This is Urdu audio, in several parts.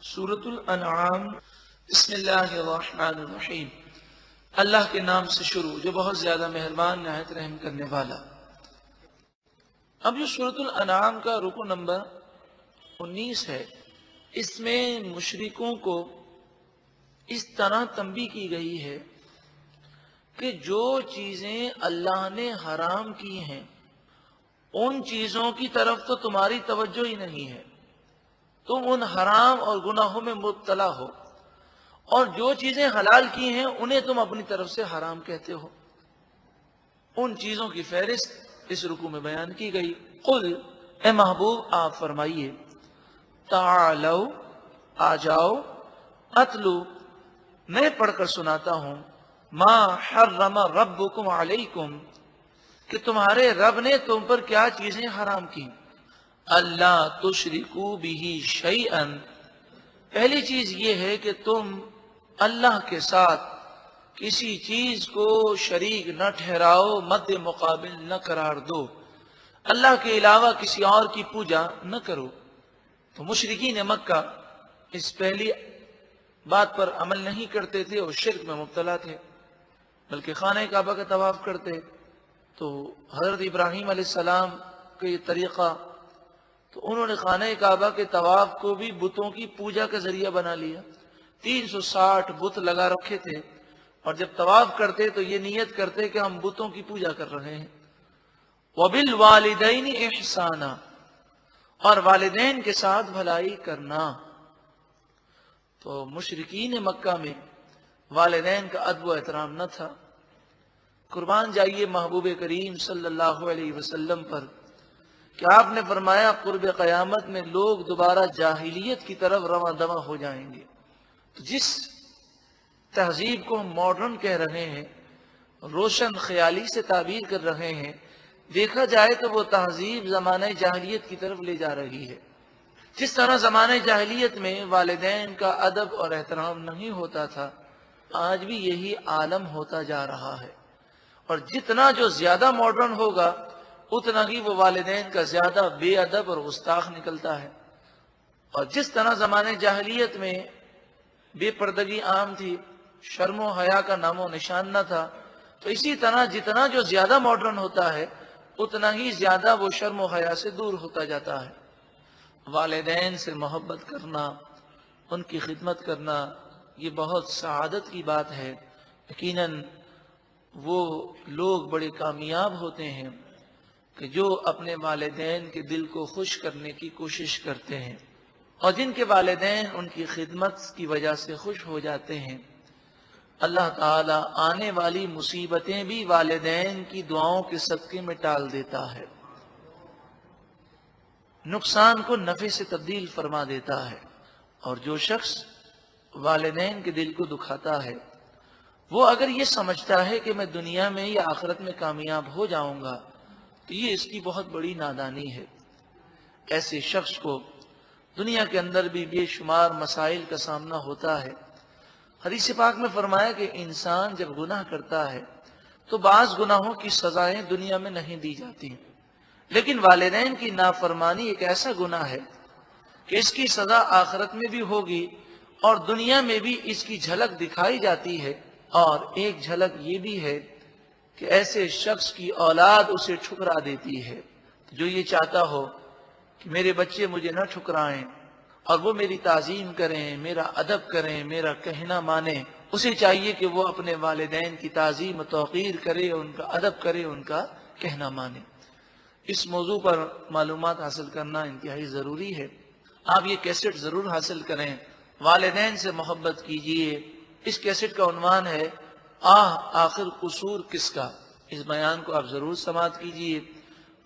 سورۃ الانعام بسم اللہ الرحمن الرحیم، اللہ کے نام سے شروع جو بہت زیادہ مہربان نہایت رحم کرنے والا۔ اب جو سورۃ الانعام کا رکو نمبر 19 ہے، اس میں مشرکوں کو اس طرح تنبیہ کی گئی ہے کہ جو چیزیں اللہ نے حرام کی ہیں ان چیزوں کی طرف تو تمہاری توجہ ہی نہیں ہے، تم ان حرام اور گناہوں میں مبتلا ہو، اور جو چیزیں حلال کی ہیں انہیں تم اپنی طرف سے حرام کہتے ہو۔ ان چیزوں کی فہرست اس رکوع میں بیان کی گئی۔ قل، اے محبوب آپ فرمائیے، تعالو، آ جاؤ، اتلو، میں پڑھ کر سناتا ہوں، ما حرم ربکم علیکم، کہ تمہارے رب نے تم پر کیا چیزیں حرام کی۔ اللہ تشرکو بہ شیئا، پہلی چیز یہ ہے کہ تم اللہ کے ساتھ کسی چیز کو شریک نہ ٹھہراؤ، مد مقابل نہ قرار دو، اللہ کے علاوہ کسی اور کی پوجا نہ کرو۔ تو مشرکین مکہ اس پہلی بات پر عمل نہیں کرتے تھے اور شرک میں مبتلا تھے، بلکہ خانہ کعبہ کا طواف کرتے۔ تو حضرت ابراہیم علیہ السلام کا یہ طریقہ، تو انہوں نے خانہ کعبہ کے طواف کو بھی بتوں کی پوجا کا ذریعہ بنا لیا۔ 360 بت لگا رکھے تھے، اور جب طواف کرتے تو یہ نیت کرتے کہ ہم بتوں کی پوجا کر رہے ہیں۔ وَبِالْوَالِدَيْنِ إِحْسَانًا، اور والدین کے ساتھ بھلائی کرنا۔ تو مشرکین مکہ میں والدین کا ادب و احترام نہ تھا۔ قربان جائیے محبوب کریم صلی اللہ علیہ وسلم پر کہ آپ نے فرمایا قرب قیامت میں لوگ دوبارہ جاہلیت کی طرف رواں دواں ہو جائیں گے۔ تو جس تہذیب کو ہم ماڈرن کہہ رہے ہیں، روشن خیالی سے تعبیر کر رہے ہیں، دیکھا جائے تو وہ تہذیب زمانہ جاہلیت کی طرف لے جا رہی ہے۔ جس طرح زمانہ جاہلیت میں والدین کا ادب اور احترام نہیں ہوتا تھا، آج بھی یہی عالم ہوتا جا رہا ہے، اور جتنا جو زیادہ ماڈرن ہوگا اتنا ہی وہ والدین کا زیادہ بے ادب اور گستاخ نکلتا ہے۔ اور جس طرح زمانے جاہلیت میں بے پردگی عام تھی، شرم و حیا کا نام و نشان نہ تھا، تو اسی طرح جتنا جو زیادہ ماڈرن ہوتا ہے اتنا ہی زیادہ وہ شرم و حیا سے دور ہوتا جاتا ہے۔ والدین سے محبت کرنا، ان کی خدمت کرنا، یہ بہت سعادت کی بات ہے۔ یقیناً وہ لوگ بڑے کامیاب ہوتے ہیں کہ جو اپنے والدین کے دل کو خوش کرنے کی کوشش کرتے ہیں، اور جن کے والدین ان کی خدمت کی وجہ سے خوش ہو جاتے ہیں۔ اللہ تعالیٰ آنے والی مصیبتیں بھی والدین کی دعاؤں کے صدقے میں ٹال دیتا ہے، نقصان کو نفع سے تبدیل فرما دیتا ہے۔ اور جو شخص والدین کے دل کو دکھاتا ہے، وہ اگر یہ سمجھتا ہے کہ میں دنیا میں یا آخرت میں کامیاب ہو جاؤں گا، تو یہ اس کی بہت بڑی نادانی ہے۔ ایسے شخص کو دنیا کے اندر بھی بے شمار مسائل کا سامنا ہوتا ہے۔ حدیث پاک میں فرمایا کہ انسان جب گناہ کرتا ہے تو بعض گناہوں کی سزائیں دنیا میں نہیں دی جاتی، لیکن والدین کی نافرمانی ایک ایسا گناہ ہے کہ اس کی سزا آخرت میں بھی ہوگی اور دنیا میں بھی اس کی جھلک دکھائی جاتی ہے۔ اور ایک جھلک یہ بھی ہے کہ ایسے شخص کی اولاد اسے ٹھکرا دیتی ہے۔ جو یہ چاہتا ہو کہ میرے بچے مجھے نہ ٹھکرائیں اور وہ میری تعظیم کریں، میرا ادب کریں، میرا کہنا مانیں، اسے چاہیے کہ وہ اپنے والدین کی تعظیم و توقیر کرے، ان کا ادب کرے، ان کا کہنا مانے۔ اس موضوع پر معلومات حاصل کرنا انتہائی ضروری ہے۔ آپ یہ کیسٹ ضرور حاصل کریں، والدین سے محبت کیجیے۔ اس کیسٹ کا عنوان ہے آخر قصور کس کا۔ اس بیان کو آپ ضرور سماعت کیجیے۔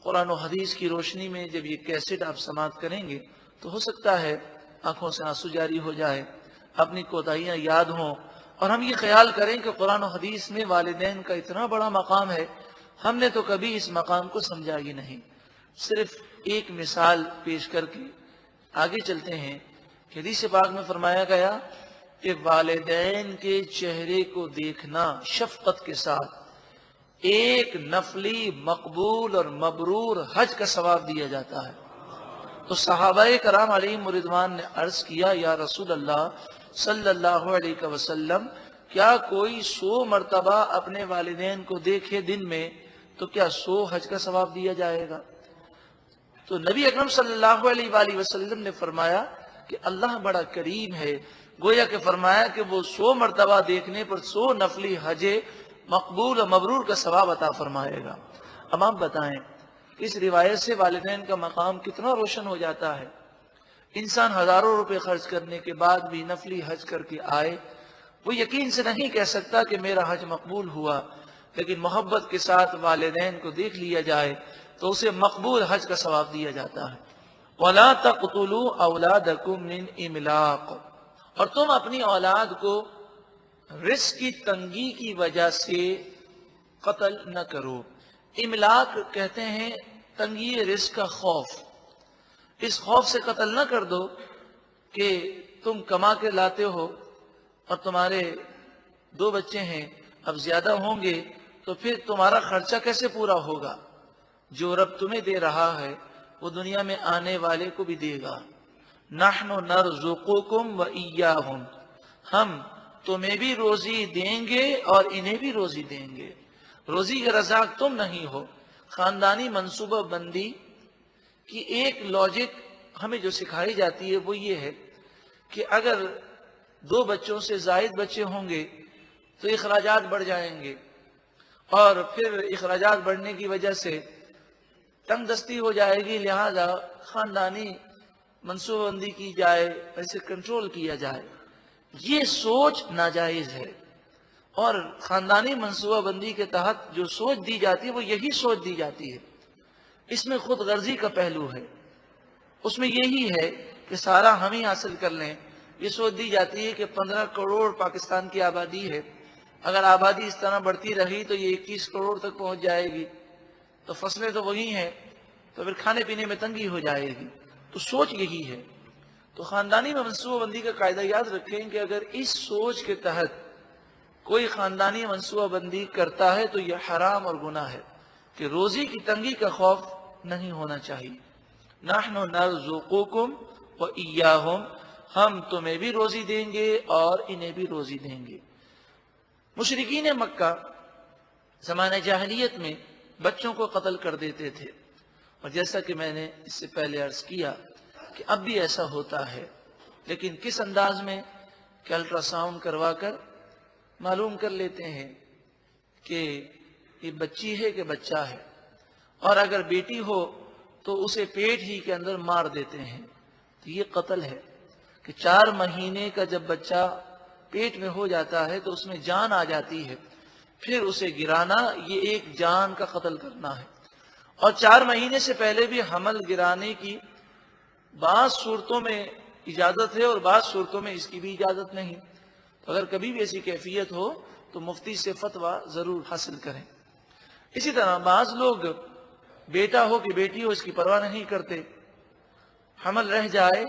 قرآن و حدیث کی روشنی میں جب یہ کیسٹ آپ سماعت کریں گے تو ہو سکتا ہے آنکھوں سے آنسو جاری ہو جائے، اپنی کوتاہیاں یاد ہوں، اور ہم یہ خیال کریں کہ قرآن و حدیث میں والدین کا اتنا بڑا مقام ہے، ہم نے تو کبھی اس مقام کو سمجھا ہی نہیں۔ صرف ایک مثال پیش کر کے آگے چلتے ہیں کہ حدیث پاک میں فرمایا گیا کہ والدین کے چہرے کو دیکھنا شفقت کے ساتھ ایک نفلی مقبول اور مبرور حج کا ثواب دیا جاتا ہے۔ تو صحابہ کرام علیہم رضوان نے عرض کیا یا رسول اللہ صلی اللہ علیہ وسلم کیا کوئی 100 مرتبہ اپنے والدین کو دیکھے دن میں تو کیا 100 حج کا ثواب دیا جائے گا؟ تو نبی اکرم صلی اللہ علیہ وآلہ وسلم نے فرمایا کہ اللہ بڑا کریم ہے، گویا کہ فرمایا کہ وہ 100 مرتبہ دیکھنے پر 100 نفلی حج مقبول و مبرور کا ثواب عطا فرمائے گا۔ اب آپ بتائیں اس روایت سے والدین کا مقام کتنا روشن ہو جاتا ہے۔ انسان ہزاروں روپے خرچ کرنے کے بعد بھی نفلی حج کر کے آئے، وہ یقین سے نہیں کہہ سکتا کہ میرا حج مقبول ہوا، لیکن محبت کے ساتھ والدین کو دیکھ لیا جائے تو اسے مقبول حج کا ثواب دیا جاتا ہے۔ وَلَا تَقْتُلُوا أَوْلَادَكُمْ مِنْ إِمْلَاقٍ، اور تم اپنی اولاد کو رزق کی تنگی کی وجہ سے قتل نہ کرو۔ املاق کہتے ہیں تنگی رزق کا خوف، اس خوف سے قتل نہ کر دو کہ تم کما کے لاتے ہو اور تمہارے 2 بچے ہیں، اب زیادہ ہوں گے تو پھر تمہارا خرچہ کیسے پورا ہوگا؟ جو رب تمہیں دے رہا ہے وہ دنیا میں آنے والے کو بھی دے گا۔ نحن نرزقکم وإیاہم، ہم تمہیں بھی روزی دیں گے اور انہیں بھی روزی دیں گے۔ روزی کے رزاق تم نہیں ہو۔ خاندانی منصوبہ بندی کی ایک لاجک ہمیں جو سکھائی جاتی ہے وہ یہ ہے کہ اگر 2 بچوں سے زائد بچے ہوں گے تو اخراجات بڑھ جائیں گے، اور پھر اخراجات بڑھنے کی وجہ سے تنگ دستی ہو جائے گی، لہذا خاندانی منصوبہ بندی کی جائے، ایسے کنٹرول کیا جائے۔ یہ سوچ ناجائز ہے، اور خاندانی منصوبہ بندی کے تحت جو سوچ دی جاتی ہے وہ یہی سوچ دی جاتی ہے۔ اس میں خود غرضی کا پہلو ہے، اس میں یہی ہے کہ سارا ہم ہی حاصل کر لیں۔ یہ سوچ دی جاتی ہے کہ 15 کروڑ پاکستان کی آبادی ہے، اگر آبادی اس طرح بڑھتی رہی تو یہ 21 کروڑ تک پہنچ جائے گی، تو فصلیں تو وہی ہیں، تو پھر کھانے پینے میں تنگی ہو جائے گی۔ تو سوچ یہی ہے۔ تو خاندانی میں منصوبہ بندی کا قاعدہ یاد رکھیں کہ اگر اس سوچ کے تحت کوئی خاندانی منصوبہ بندی کرتا ہے تو یہ حرام اور گناہ ہے، کہ روزی کی تنگی کا خوف نہیں ہونا چاہیے۔ نحن نرزقکم وإیاہم، ہم تمہیں بھی روزی دیں گے اور انہیں بھی روزی دیں گے۔ مشرکین مکہ زمانہ جاہلیت میں بچوں کو قتل کر دیتے تھے، اور جیسا کہ میں نے اس سے پہلے عرض کیا کہ اب بھی ایسا ہوتا ہے، لیکن کس انداز میں کہ الٹرا ساؤنڈ کروا کر معلوم کر لیتے ہیں کہ یہ بچی ہے کہ بچہ ہے، اور اگر بیٹی ہو تو اسے پیٹ ہی کے اندر مار دیتے ہیں۔ تو یہ قتل ہے کہ 4 مہینے کا جب بچہ پیٹ میں ہو جاتا ہے تو اس میں جان آ جاتی ہے، پھر اسے گرانا یہ ایک جان کا قتل کرنا ہے۔ اور 4 مہینے سے پہلے بھی حمل گرانے کی بعض صورتوں میں اجازت ہے اور بعض صورتوں میں اس کی بھی اجازت نہیں۔ اگر کبھی بھی ایسی کیفیت ہو تو مفتی سے فتویٰ ضرور حاصل کریں۔ اسی طرح بعض لوگ بیٹا ہو کہ بیٹی ہو اس کی پرواہ نہیں کرتے، حمل رہ جائے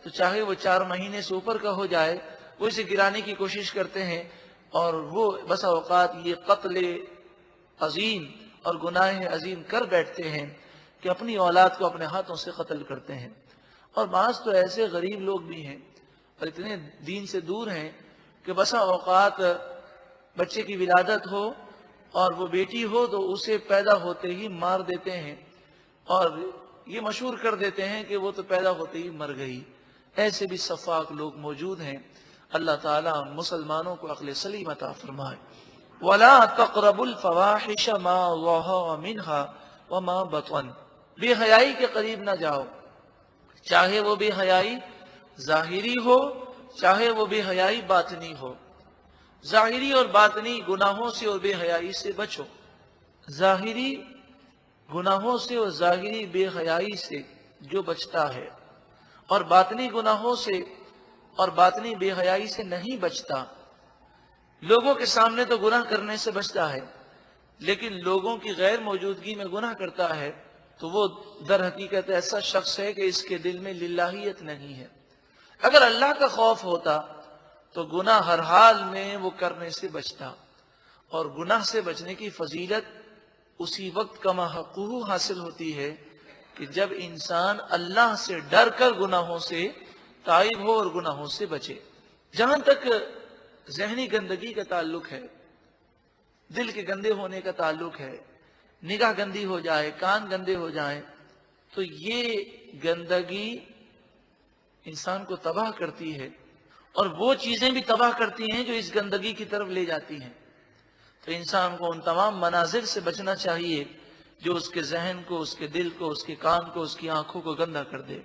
تو چاہے وہ 4 مہینے سے اوپر کا ہو جائے وہ اسے گرانے کی کوشش کرتے ہیں، اور وہ بسا اوقات یہ قتل عظیم اور گناہ عظیم کر بیٹھتے ہیں کہ اپنی اولاد کو اپنے ہاتھوں سے قتل کرتے ہیں۔ اور بعض تو ایسے غریب لوگ بھی ہیں اور اتنے دین سے دور ہیں کہ بسا اوقات بچے کی ولادت ہو اور وہ بیٹی ہو تو اسے پیدا ہوتے ہی مار دیتے ہیں، اور یہ مشہور کر دیتے ہیں کہ وہ تو پیدا ہوتے ہی مر گئی۔ ایسے بھی صفاق لوگ موجود ہیں۔ اللہ تعالیٰ مسلمانوں کو عقل سلیم عطا فرمائے۔ وَلَا تَقْرَبُوا الْفَوَاحِشَ مَا ظَهَرَ مِنْهَا وَمَا بَطَنَ، بے حیائی کے قریب نہ جاؤ، چاہے وہ بے حیائی ظاہری ہو چاہے وہ بے حیائی باطنی ہو۔ ظاہری اور باطنی گناہوں سے اور بے حیائی سے بچو۔ ظاہری گناہوں سے اور ظاہری بے حیائی سے جو بچتا ہے، اور باطنی گناہوں سے اور باطنی بے حیائی سے نہیں بچتا، لوگوں کے سامنے تو گناہ کرنے سے بچتا ہے، لیکن لوگوں کی غیر موجودگی میں گناہ کرتا ہے تو وہ در حقیقت ایسا شخص ہے کہ اس کے دل میں للہیت نہیں ہے۔ اگر اللہ کا خوف ہوتا تو گناہ ہر حال میں وہ کرنے سے بچتا، اور گناہ سے بچنے کی فضیلت اسی وقت کما حقوق حاصل ہوتی ہے کہ جب انسان اللہ سے ڈر کر گناہوں سے تائب ہو اور گناہوں سے بچے۔ جہاں تک ذہنی گندگی کا تعلق ہے، دل کے گندے ہونے کا تعلق ہے، نگاہ گندی ہو جائے، کان گندے ہو جائیں، تو یہ گندگی انسان کو تباہ کرتی ہے، اور وہ چیزیں بھی تباہ کرتی ہیں جو اس گندگی کی طرف لے جاتی ہیں۔ تو انسان کو ان تمام مناظر سے بچنا چاہیے جو اس کے ذہن کو، اس کے دل کو، اس کے کان کو، اس کی آنکھوں کو گندا کر دے۔